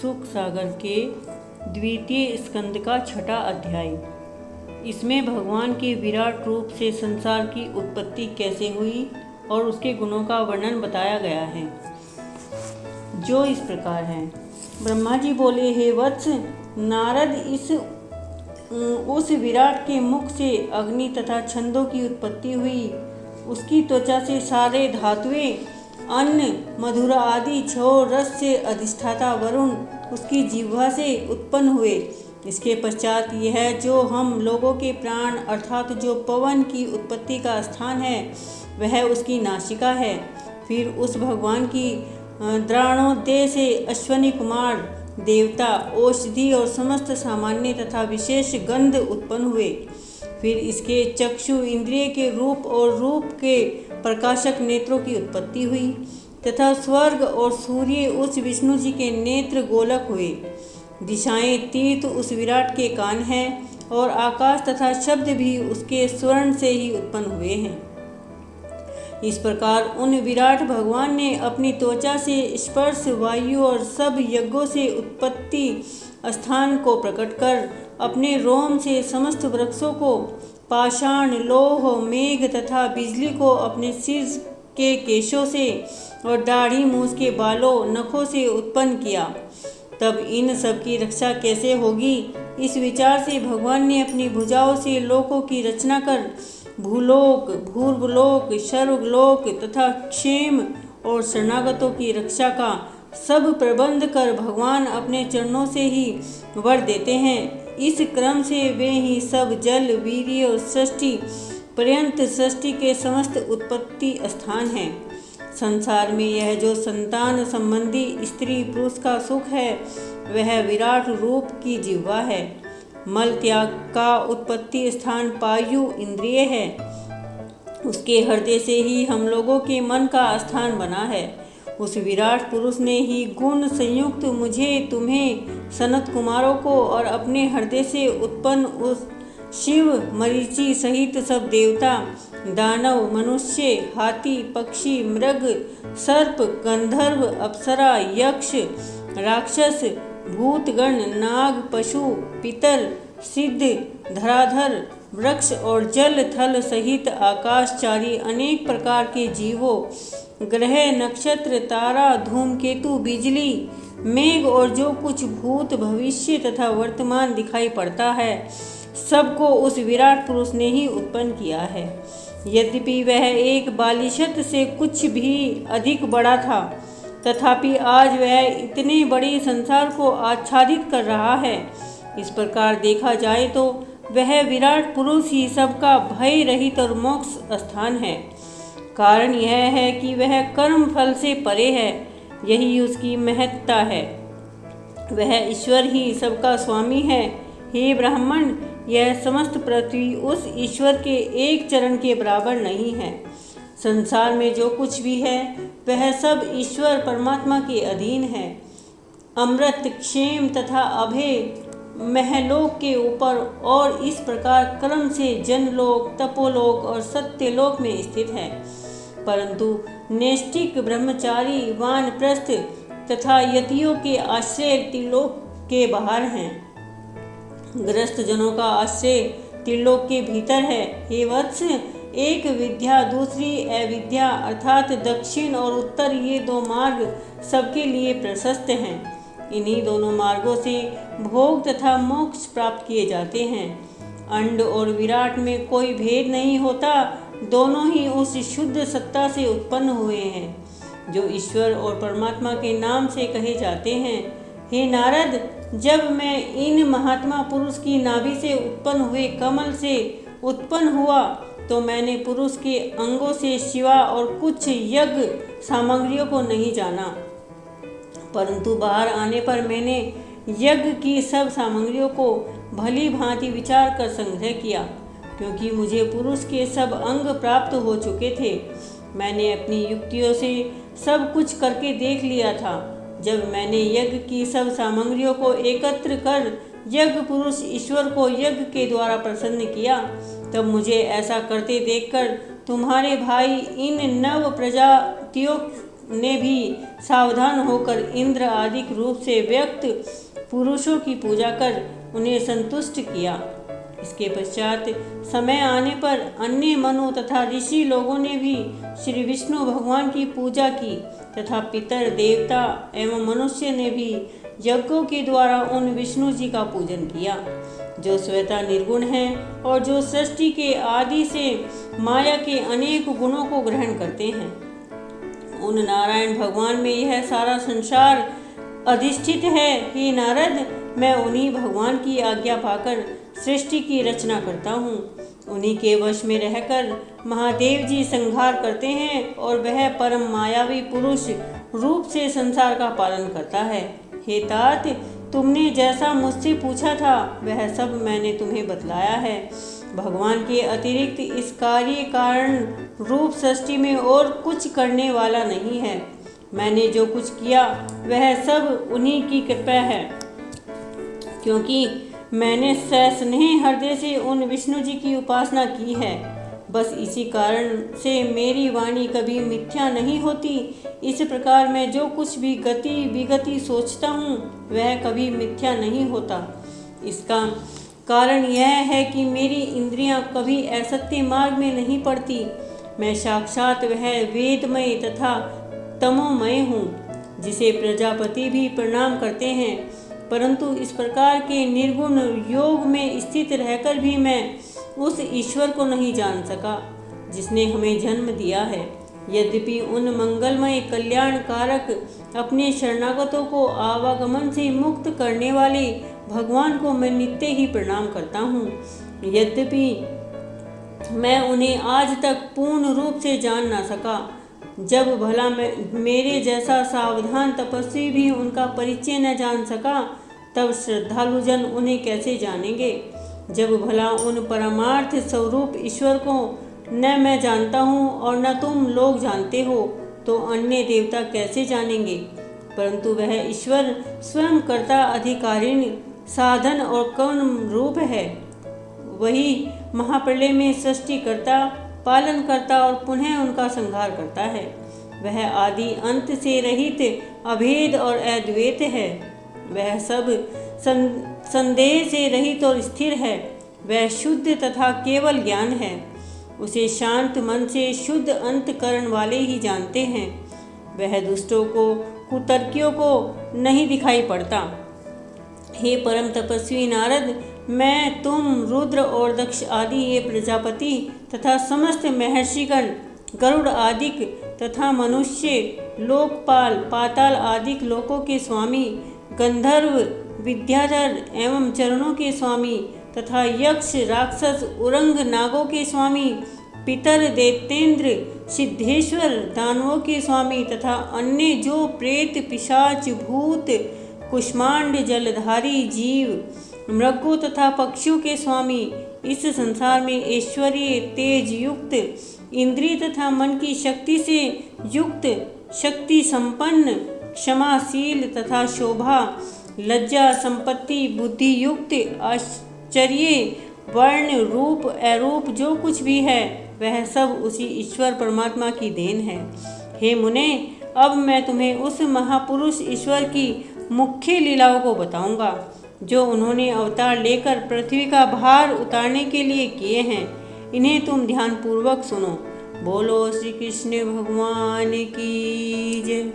सुख सागर के द्वितीय स्कंद का छठा अध्याय। इसमें भगवान के विराट रूप से संसार की उत्पत्ति कैसे हुई और उसके गुणों का वर्णन बताया गया है, जो इस प्रकार है। ब्रह्मा जी बोले, हे वत्स नारद, उस विराट के मुख से अग्नि तथा छंदों की उत्पत्ति हुई। उसकी त्वचा से सारे धातुएं, अन्न, मधुरा आदि छह रस से अधिष्ठाता वरुण उसकी जिह्वा से उत्पन्न हुए। इसके पश्चात यह जो हम लोगों के प्राण अर्थात जो पवन की उत्पत्ति का स्थान है, वह उसकी नासिका है। फिर उस भगवान की द्राणोदय से अश्वनी कुमार, देवता, औषधि और समस्त सामान्य तथा विशेष गंध उत्पन्न हुए। फिर इसके चक्षु इंद्रिय के रूप और रूप के प्रकाशक नेत्रों की उत्पत्ति हुई तथा स्वर्ग और सूर्य उस विष्णु जी के नेत्र गोलक हुए। दिशाएं तीर्थ उस विराट के कान हैं और आकाश तथा शब्द भी उसके स्वर्ण से ही उत्पन्न हुए हैं। इस प्रकार उन विराट भगवान ने अपनी त्वचा से स्पर्श, वायु और सब यज्ञों से उत्पत्ति स्थान को प्रकट कर अपने रोम से समस्त वृक्षों को, पाषाण, लौह, मेघ तथा बिजली को अपने सिर के केशों से और दाढ़ी मूछ के बालों, नखों से उत्पन्न किया। तब इन सब की रक्षा कैसे होगी, इस विचार से भगवान ने अपनी भुजाओं से लोकों की रचना कर भूलोक, भूर्वलोक, सर्वलोक तथा क्षेम और शरणागतों की रक्षा का सब प्रबंध कर भगवान अपने चरणों से ही वर देते हैं। इस क्रम से वे ही सब जल, वीर्य और सृष्टि पर्यंत सृष्टि के समस्त उत्पत्ति स्थान हैं। संसार में यह जो संतान संबंधी स्त्री पुरुष का सुख है, वह विराट रूप की जिह्वा है। मल त्याग का उत्पत्ति स्थान पायु इंद्रिय है। उसके हृदय से ही हम लोगों के मन का स्थान बना है। उस विराट पुरुष ने ही गुण संयुक्त मुझे, तुम्हें, सनत कुमारों को और अपने हृदय से उत्पन्न उस शिव, मरीचि सहित सब देवता, दानव, मनुष्य, हाथी, पक्षी, मृग, सर्प, गंधर्व, अप्सरा, यक्ष, राक्षस, भूतगण, नाग, पशु, पितर, सिद्ध, धराधर, वृक्ष और जल थल सहित आकाशचारी अनेक प्रकार के जीवों, ग्रह, नक्षत्र, तारा, धूमकेतु, बिजली, मेघ और जो कुछ भूत, भविष्य तथा वर्तमान दिखाई पड़ता है, सबको उस विराट पुरुष ने ही उत्पन्न किया है। यद्यपि वह एक बालिशत से कुछ भी अधिक बड़ा था, तथापि आज वह इतने बड़े संसार को आच्छादित कर रहा है। इस प्रकार देखा जाए तो वह विराट पुरुष ही सबका भय रहित और मोक्ष स्थान है। कारण यह है कि वह कर्म फल से परे है, यही उसकी महत्ता है। वह ईश्वर ही सबका स्वामी है। हे ब्राह्मण, यह समस्त पृथ्वी उस ईश्वर के एक चरण के बराबर नहीं है। संसार में जो कुछ भी है, वह सब ईश्वर परमात्मा के अधीन है। अमृत, क्षेम तथा अभय महलोक के ऊपर और इस प्रकार क्रम से जनलोक, तपोलोक और सत्यलोक में स्थित है। परंतु नैष्ठिक, ब्रह्मचारी, वानप्रस्थ तथा यतियों के आश्रय त्रिलोक के बाहर हैं। गृहस्थ जनों का आश्रय त्रिलोक के भीतर है। हे वत्स, एक विद्या दूसरी अविद्या अर्थात दक्षिण और उत्तर, ये दो मार्ग सबके लिए प्रशस्त हैं। इन्हीं दोनों मार्गों से भोग तथा मोक्ष प्राप्त किए जाते हैं। अंड और विराट में कोई भेद नहीं होता, दोनों ही उस शुद्ध सत्ता से उत्पन्न हुए हैं, जो ईश्वर और परमात्मा के नाम से कहे जाते हैं। हे नारद, जब मैं इन महात्मा पुरुष की नाभि से उत्पन्न हुए कमल से उत्पन्न हुआ, तो मैंने पुरुष के अंगों से शिवा और कुछ यज्ञ सामग्रियों को नहीं जाना, परंतु बाहर आने पर मैंने यज्ञ की सब सामग्रियों को भली भांति विचार कर संग्रह किया, क्योंकि मुझे पुरुष के सब अंग प्राप्त हो चुके थे। मैंने अपनी युक्तियों से सब कुछ करके देख लिया था। जब मैंने यज्ञ की सब सामग्रियों को एकत्र कर यज्ञ पुरुष ईश्वर को यज्ञ के द्वारा प्रसन्न किया, तब मुझे ऐसा करते देखकर तुम्हारे भाई इन नव प्रजातियों ने भी सावधान होकर इंद्र आदि रूप से व्यक्त पुरुषों की पूजा कर उन्हें संतुष्ट किया। इसके पश्चात समय आने पर अन्य मनु तथा ऋषि लोगों ने भी श्री विष्णु भगवान की पूजा की तथा पितर देवता एवं मनुष्य ने भी यज्ञों के द्वारा उन विष्णु जी का पूजन किया, जो स्वतः निर्गुण हैं और जो सृष्टि के आदि से माया के अनेक गुणों को ग्रहण करते हैं। उन नारायण भगवान में यह सारा संसार अधिष्ठित है। हे नारद, मैं उन्हीं भगवान की आज्ञा पाकर सृष्टि की रचना करता हूँ। उन्हीं के वश में रहकर महादेव जी संहार करते हैं और वह परम मायावी पुरुष रूप से संसार का पालन करता है। हे तात, तुमने जैसा मुझसे पूछा था वह सब मैंने तुम्हें बतलाया है। भगवान के अतिरिक्त इस कार्य कारण रूप सृष्टि में और कुछ करने वाला नहीं है। मैंने जो कुछ किया वह सब उन्हीं की कृपा है, क्योंकि मैंने सस्नेह हृदय से उन विष्णु जी की उपासना की है। बस इसी कारण से मेरी वाणी कभी मिथ्या नहीं होती। इस प्रकार मैं जो कुछ भी गति विगति सोचता हूँ वह कभी मिथ्या नहीं होता। इसका कारण यह है कि मेरी इंद्रियां कभी असत्य मार्ग में नहीं पड़ती। मैं साक्षात वह वेदमय तथा तमोमय हूँ, जिसे प्रजापति भी प्रणाम करते हैं। परंतु इस प्रकार के निर्गुण योग में स्थित रहकर भी मैं उस ईश्वर को नहीं जान सका जिसने हमें जन्म दिया है। यद्यपि उन मंगलमय कल्याण कारक अपने शरणागतों को आवागमन से मुक्त करने वाले भगवान को मैं नित्य ही प्रणाम करता हूँ, यद्यपि मैं उन्हें आज तक पूर्ण रूप से जान ना सका। जब भला मेरे जैसा सावधान तपस्वी भी उनका परिचय न जान सका, तब श्रद्धालुजन उन्हें कैसे जानेंगे। जब भला उन परमार्थ स्वरूप ईश्वर को न मैं जानता हूँ और न तुम लोग जानते हो, तो अन्य देवता कैसे जानेंगे। परंतु वह ईश्वर स्वयं कर्ता अधिकारिणी साधन और कर्म रूप है। वही महाप्रलय में सृष्टि करता, पालन करता और पुनः उनका संहार करता है। वह आदि अंत से रहित अभेद और अद्वैत है। वह सब संदेह से रहित और स्थिर है। वह शुद्ध तथा केवल ज्ञान है। उसे शांत मन से शुद्ध अंतकरण वाले ही जानते हैं। वह दुष्टों को, कुतर्कियों को नहीं दिखाई पड़ता। हे परम तपस्वी नारद, मैं, तुम, रुद्र और दक्ष आदि ये प्रजापति तथा समस्त महर्षिगण, गरुड़ आदिक तथा मनुष्य, लोकपाल, पाताल आदिक लोकों के स्वामी, गंधर्व, विद्याधर एवं चरणों के स्वामी तथा यक्ष, राक्षस, उरंग, नागों के स्वामी, पितर, दैत्येंद्र, सिद्धेश्वर, दानवों के स्वामी तथा अन्य जो प्रेत, पिशाच, भूत, कुष्मांड, जलधारी जीव, मृगों तथा पक्षियों के स्वामी, इस संसार में ऐश्वर्य, तेज युक्त, इंद्रिय तथा मन की शक्ति से युक्त, शक्ति संपन्न, क्षमाशील तथा शोभा, लज्जा, संपत्ति, बुद्धि युक्त, आश्चर्य, वर्ण, रूप, अरूप जो कुछ भी है वह सब उसी ईश्वर परमात्मा की देन है। हे मुने, अब मैं तुम्हें उस महापुरुष ईश्वर की मुख्य लीलाओं को बताऊंगा, जो उन्होंने अवतार लेकर पृथ्वी का भार उतारने के लिए किए हैं। इन्हें तुम ध्यानपूर्वक सुनो। बोलो श्री कृष्ण भगवान की जय।